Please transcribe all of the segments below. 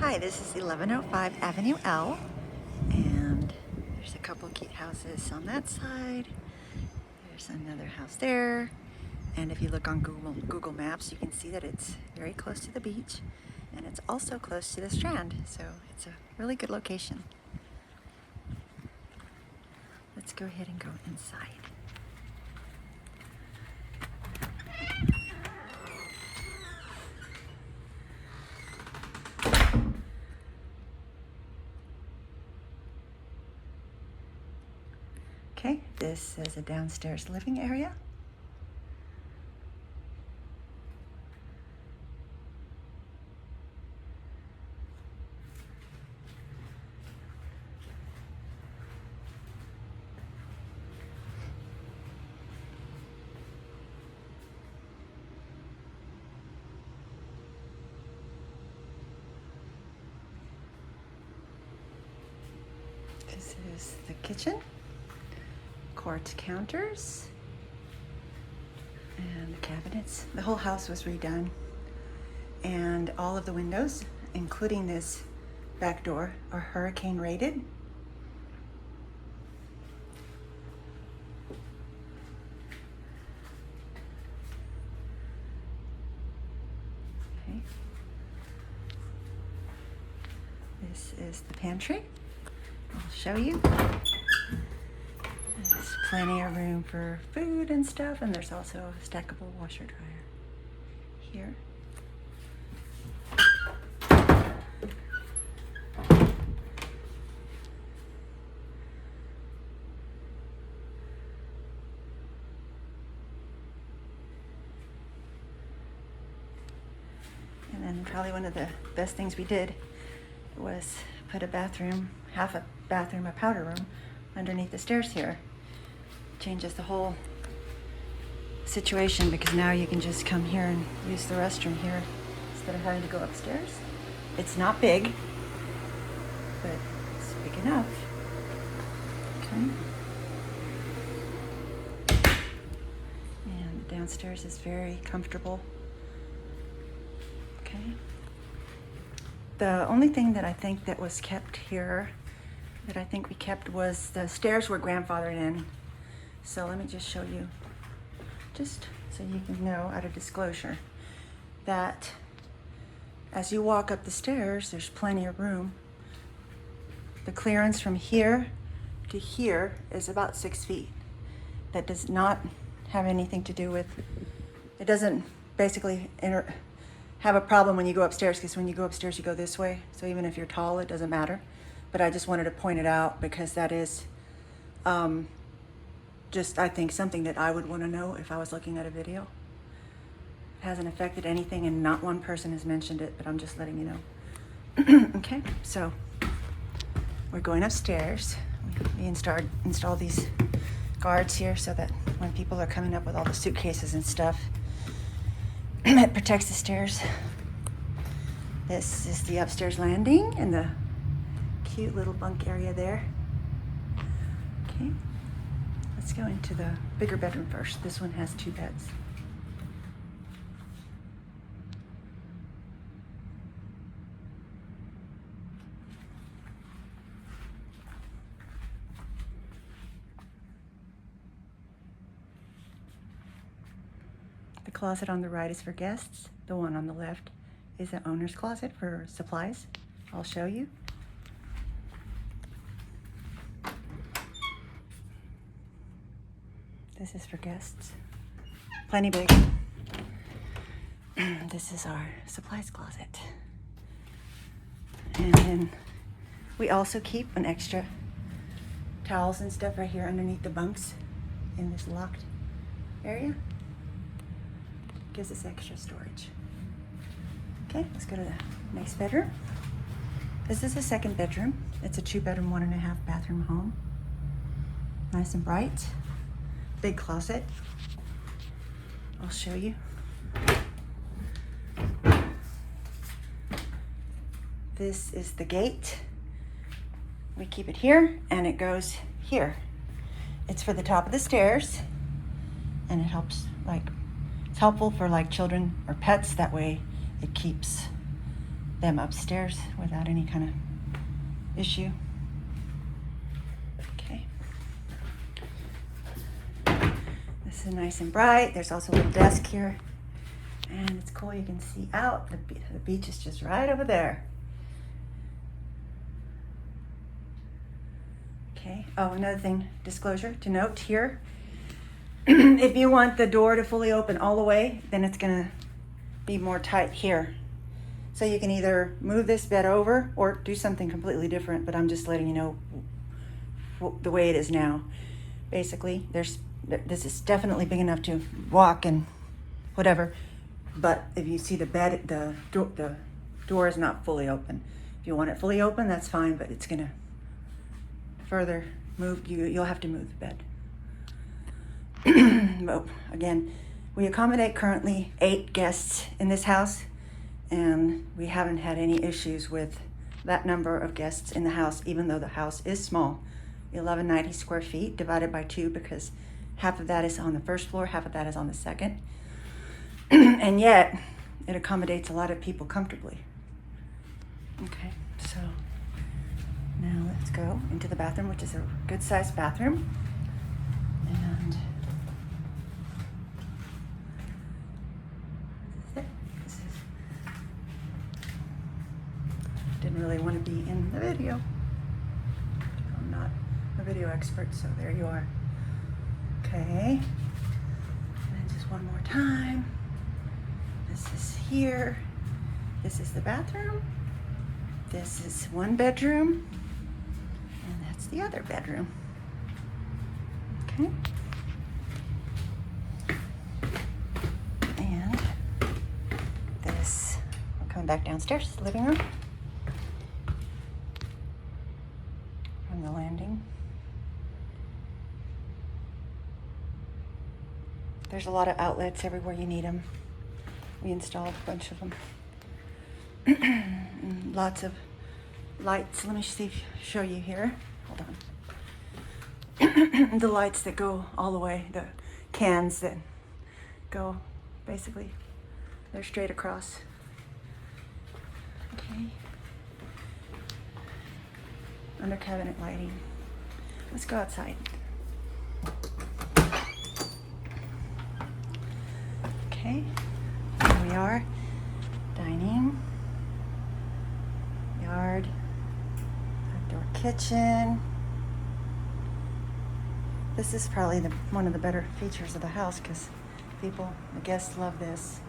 Hi, this is 1105 Avenue L, and there's a couple cute houses on that side. There's another house there, and if you look on Google Maps, you can see that it's very close to the beach, and it's also close to the strand, so it's a really good location. Let's go ahead and go inside. Okay, this is a downstairs living area. This is the kitchen. Quartz counters and the cabinets. The whole house was redone, and all of the windows, including this back door, are hurricane rated. Okay. This is the pantry. I'll show you. There's plenty of room for food and stuff, and there's also a stackable washer dryer here. And then probably one of the best things we did was put a bathroom, half a bathroom, a powder room, underneath the stairs here. Changes the whole situation, because now you can just come here and use the restroom here instead of having to go upstairs. It's not big, but it's big enough. Okay. And downstairs is very comfortable. Okay. The only thing that I think that was kept here, that I think we kept, was the stairs were grandfathered in. So let me just show you, just so you can know out of disclosure, that as you walk up the stairs, there's plenty of room. The clearance from here to here is about 6 feet. That does not have anything to do with, it doesn't basically have a problem when you go upstairs, because when you go upstairs, you go this way. So even if you're tall, it doesn't matter. But I just wanted to point it out, because that is just, I think, something that I would want to know if I was looking at a video. It hasn't affected anything, and not one person has mentioned it, but I'm just letting you know. Okay, so we're going upstairs. We install these guards here so that when people are coming up with all the suitcases and stuff, it protects the stairs. This is the upstairs landing and the cute little bunk area there. Okay, let's go into the bigger bedroom first. This one has 2 beds. The closet on the right is for guests. The one on the left is the owner's closet for supplies. I'll show you. This is for guests. Plenty big. This is our supplies closet. And then we also keep an extra towels and stuff right here underneath the bunks in this locked area. Gives us extra storage. Okay, let's go to the next bedroom. This is the second bedroom. It's a 2-bedroom, 1.5 bathroom home. Nice and bright. Big closet. I'll show you. This is the gate. We keep it here, and it goes here. It's for the top of the stairs, and it helps, like, it's helpful for like children or pets. That way it keeps them upstairs without any kind of issue. Okay. This is nice and bright. There's also a little desk here. And it's cool, you can see out. The beach is just right over there. Okay, oh, another thing, disclosure to note here. If you want the door to fully open all the way, then it's gonna be more tight here. So you can either move this bed over or do something completely different, but I'm just letting you know the way it is now. Basically, this is definitely big enough to walk and whatever, but if you see the bed, the door is not fully open. If you want it fully open, that's fine, but it's gonna further move, you'll have to move the bed. Again, we accommodate currently 8 guests in this house, and we haven't had any issues with that number of guests in the house, even though the house is small. 1190 square feet divided by 2, because half of that is on the first floor, half of that is on the second. And yet, it accommodates a lot of people comfortably. Okay, so now let's go into the bathroom, which is a good sized bathroom. And didn't really want to be in the video. I'm not a video expert, so there you are. Okay, and just one more time. This is here. This is the bathroom. This is one bedroom, and that's the other bedroom. Okay. And this, I'm coming back downstairs, the living room. From the landing. There's a lot of outlets everywhere you need them. We installed a bunch of them. Lots of lights. Let me show you here. Hold on. The lights that go all the way, the cans that go, basically, they're straight across. Okay. Under cabinet lighting. Let's go outside. Okay, here we are. Dining, yard, outdoor kitchen. This is probably one of the better features of the house, because the guests love this.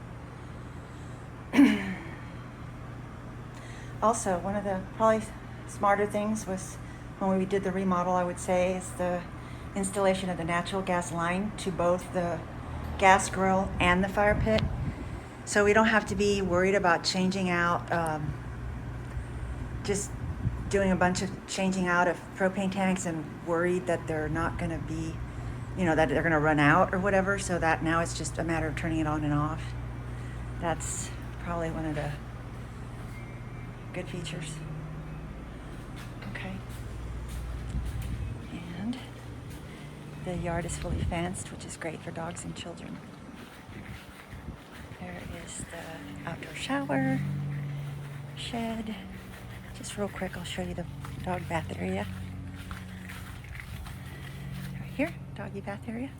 Also, one of the probably smarter things was when we did the remodel, I would say, is the installation of the natural gas line to both the gas grill and the fire pit. So we don't have to be worried about changing out, just doing a bunch of changing out of propane tanks and worried that they're not going to be, that they're going to run out or whatever. So that now it's just a matter of turning it on and off. That's probably one of the good features. Okay. And the yard is fully fenced, which is great for dogs and children. There is the outdoor shower, shed. Just real quick, I'll show you the dog bath area. Right here, doggy bath area.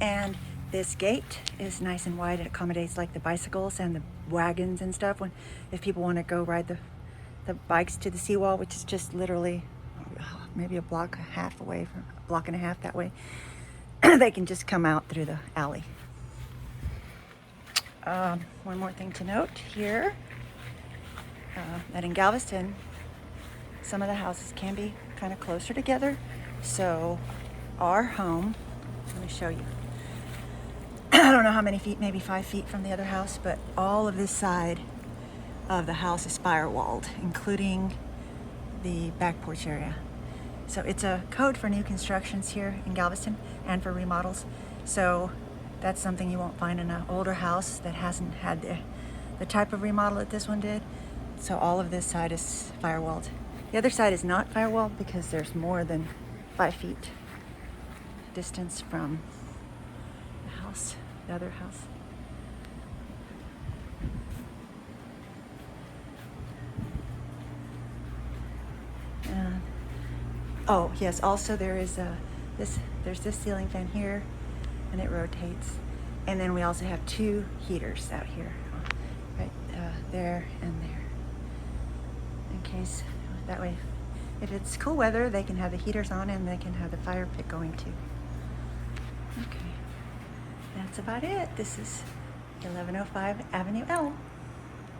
And this gate is nice and wide. It accommodates like the bicycles and the wagons and stuff. If people want to go ride the bikes to the seawall, which is just literally maybe a block and a half that way, they can just come out through the alley. One more thing to note here, that in Galveston, some of the houses can be kind of closer together. So our home, let me show you. I don't know how many feet, maybe 5 feet from the other house, but all of this side of the house is firewalled, including the back porch area. So it's a code for new constructions here in Galveston and for remodels. So that's something you won't find in an older house that hasn't had the type of remodel that this one did. So all of this side is firewalled. The other side is not firewalled because there's more than 5 feet distance from the house, the other house. Oh, yes, also there is there's this ceiling fan here, and it rotates. And then we also have 2 heaters out here, right there and there. In case, that way, if it's cool weather, they can have the heaters on and they can have the fire pit going too. Okay, that's about it. This is 1105 Avenue L.